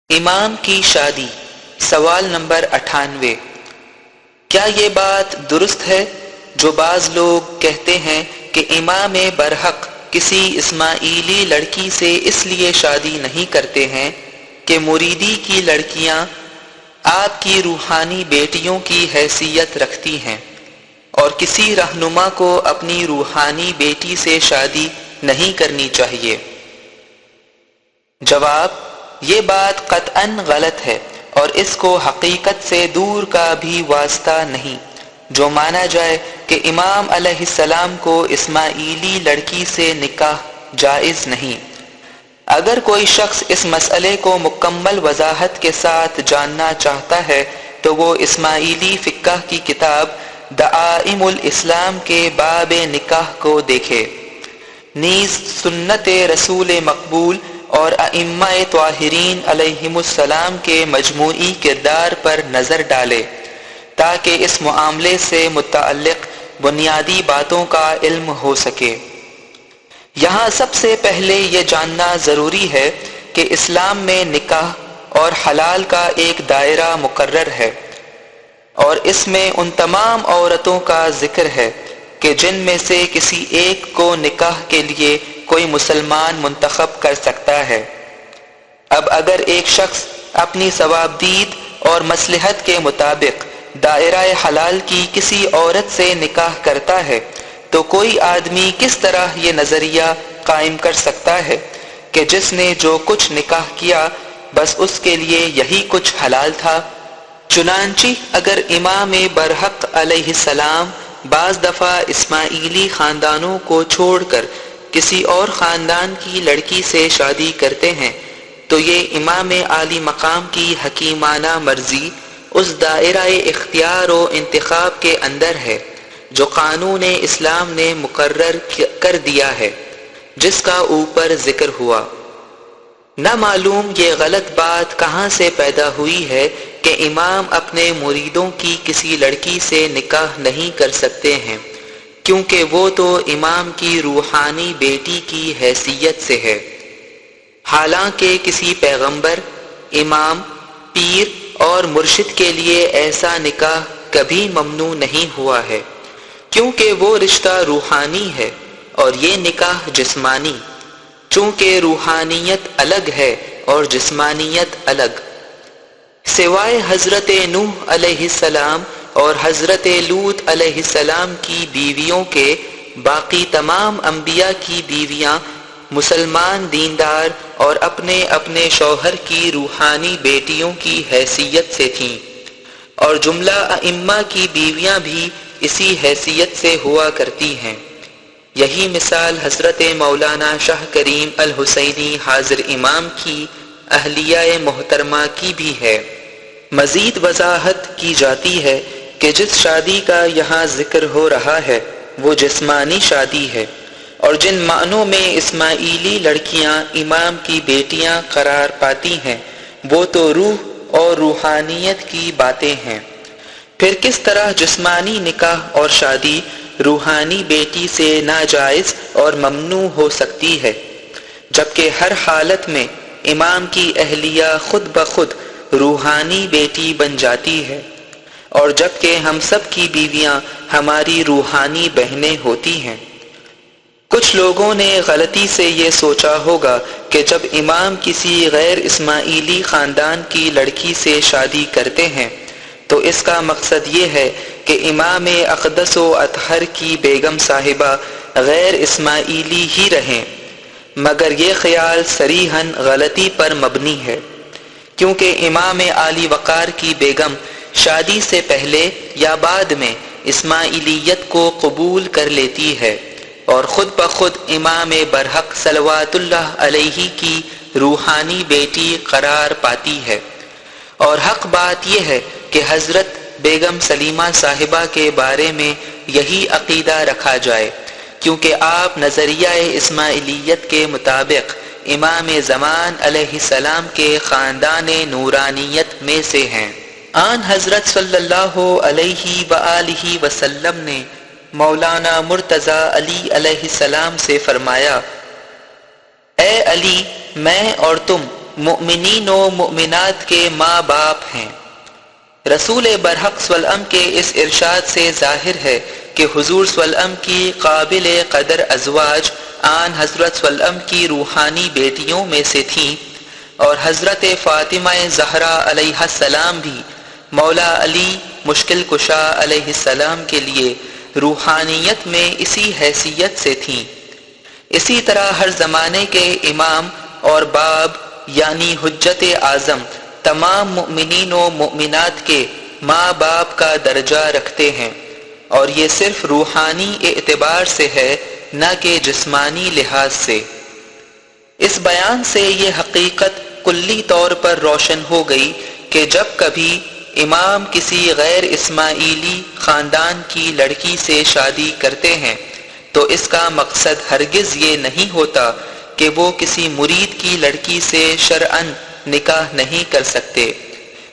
امام کی شادی۔ سوال نمبر 98۔ کیا یہ بات درست ہے جو بعض لوگ کہتے ہیں کہ امام برحق کسی اسماعیلی لڑکی سے اس لیے شادی نہیں کرتے ہیں کہ مریدی کی لڑکیاں آپ کی روحانی بیٹیوں کی حیثیت رکھتی ہیں اور کسی رہنما کو اپنی روحانی بیٹی سے شادی نہیں کرنی چاہیے؟ جواب: یہ بات قطعاً غلط ہے اور اس کو حقیقت سے دور کا بھی واسطہ نہیں جو مانا جائے کہ امام علیہ السلام کو اسماعیلی لڑکی سے نکاح جائز نہیں۔ اگر کوئی شخص اس مسئلے کو مکمل وضاحت کے ساتھ جاننا چاہتا ہے تو وہ اسماعیلی فقہ کی کتاب دعائم الاسلام کے باب نکاح کو دیکھے، نیز سنت رسول مقبول اور ائمہ طاہرین علیہم السلام کے مجموعی کردار پر نظر ڈالے تاکہ اس معاملے سے متعلق بنیادی باتوں کا علم ہو سکے۔ یہاں سب سے پہلے یہ جاننا ضروری ہے کہ اسلام میں نکاح اور حلال کا ایک دائرہ مقرر ہے اور اس میں ان تمام عورتوں کا ذکر ہے کہ جن میں سے کسی ایک کو نکاح کے لیے کوئی مسلمان منتخب کر سکتا ہے۔ اب اگر ایک شخص اپنی ثوابدید اور مصلحت کے مطابق دائرہ حلال کی کسی عورت سے نکاح کرتا ہے تو کوئی آدمی کس طرح یہ نظریہ قائم کر سکتا ہے کہ جس نے جو کچھ نکاح کیا بس اس کے لیے یہی کچھ حلال تھا؟ چنانچہ اگر امام برحق علیہ السلام بعض دفعہ اسماعیلی خاندانوں کو چھوڑ کر کسی اور خاندان کی لڑکی سے شادی کرتے ہیں تو یہ امام عالی مقام کی حکیمانہ مرضی اس دائرہ اختیار و انتخاب کے اندر ہے جو قانون اسلام نے مقرر کر دیا ہے، جس کا اوپر ذکر ہوا۔ نہ معلوم یہ غلط بات کہاں سے پیدا ہوئی ہے کہ امام اپنے مریدوں کی کسی لڑکی سے نکاح نہیں کر سکتے ہیں کیونکہ وہ تو امام کی روحانی بیٹی کی حیثیت سے ہے، حالانکہ کسی پیغمبر، امام، پیر اور مرشد کے لیے ایسا نکاح کبھی ممنوع نہیں ہوا ہے کیونکہ وہ رشتہ روحانی ہے اور یہ نکاح جسمانی، چونکہ روحانیت الگ ہے اور جسمانیت الگ۔ سوائے حضرت نوح علیہ السلام اور حضرت لوط علیہ السلام کی بیویوں کے باقی تمام انبیاء کی بیویاں مسلمان دیندار اور اپنے اپنے شوہر کی روحانی بیٹیوں کی حیثیت سے تھیں، اور جملہ ائمہ کی بیویاں بھی اسی حیثیت سے ہوا کرتی ہیں۔ یہی مثال حضرت مولانا شاہ کریم الحسینی حاضر امام کی اہلیہ محترمہ کی بھی ہے۔ مزید وضاحت کی جاتی ہے کہ جس شادی کا یہاں ذکر ہو رہا ہے وہ جسمانی شادی ہے، اور جن معنوں میں اسماعیلی لڑکیاں امام کی بیٹیاں قرار پاتی ہیں وہ تو روح اور روحانیت کی باتیں ہیں۔ پھر کس طرح جسمانی نکاح اور شادی روحانی بیٹی سے ناجائز اور ممنوع ہو سکتی ہے جبکہ ہر حالت میں امام کی اہلیہ خود بخود روحانی بیٹی بن جاتی ہے، اور جبکہ ہم سب کی بیویاں ہماری روحانی بہنیں ہوتی ہیں؟ کچھ لوگوں نے غلطی سے یہ سوچا ہوگا کہ جب امام کسی غیر اسماعیلی خاندان کی لڑکی سے شادی کرتے ہیں تو اس کا مقصد یہ ہے کہ امام اقدس و اطہر کی بیگم صاحبہ غیر اسماعیلی ہی رہیں، مگر یہ خیال صریحاً غلطی پر مبنی ہے، کیونکہ امام عالی وقار کی بیگم شادی سے پہلے یا بعد میں اسماعیلیت کو قبول کر لیتی ہے اور خود بخود امام برحق صلوات اللہ علیہ کی روحانی بیٹی قرار پاتی ہے۔ اور حق بات یہ ہے کہ حضرت بیگم سلیمہ صاحبہ کے بارے میں یہی عقیدہ رکھا جائے کیونکہ آپ نظریہ اسماعیلیت کے مطابق امام زمان علیہ السلام کے خاندان نورانیت میں سے ہیں۔ آن حضرت صلی اللہ علیہ وآلہ وسلم نے مولانا مرتضی علی علیہ السلام سے فرمایا: اے علی، میں اور تم مؤمنین و مؤمنات کے ماں باپ ہیں۔ رسول برحق صلی اللہ علیہ وسلم کے اس ارشاد سے ظاہر ہے کہ حضور صلی اللہ علیہ وسلم کی قابل قدر ازواج آن حضرت صلی اللہ علیہ وسلم کی روحانی بیٹیوں میں سے تھیں، اور حضرت فاطمہ زہرا علیہ السلام بھی مولا علی مشکل کشا علیہ السلام کے لیے روحانیت میں اسی حیثیت سے تھیں۔ اسی طرح ہر زمانے کے امام اور باب یعنی حجت اعظم تمام مؤمنین و مؤمنات کے ماں باپ کا درجہ رکھتے ہیں، اور یہ صرف روحانی اعتبار سے ہے نہ کہ جسمانی لحاظ سے۔ اس بیان سے یہ حقیقت کلی طور پر روشن ہو گئی کہ جب کبھی امام کسی غیر اسماعیلی خاندان کی لڑکی سے شادی کرتے ہیں تو اس کا مقصد ہرگز یہ نہیں ہوتا کہ وہ کسی مرید کی لڑکی سے شرعاً نکاح نہیں کر سکتے،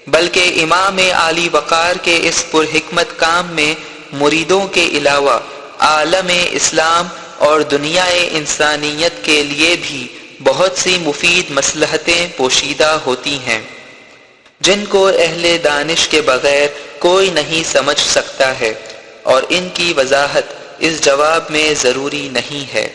بلکہ امام عالی وقار کے اس پرحکمت کام میں مریدوں کے علاوہ عالم اسلام اور دنیا انسانیت کے لیے بھی بہت سی مفید مصلحتیں پوشیدہ ہوتی ہیں جن کو اہل دانش کے بغیر کوئی نہیں سمجھ سکتا ہے، اور ان کی وضاحت اس جواب میں ضروری نہیں ہے۔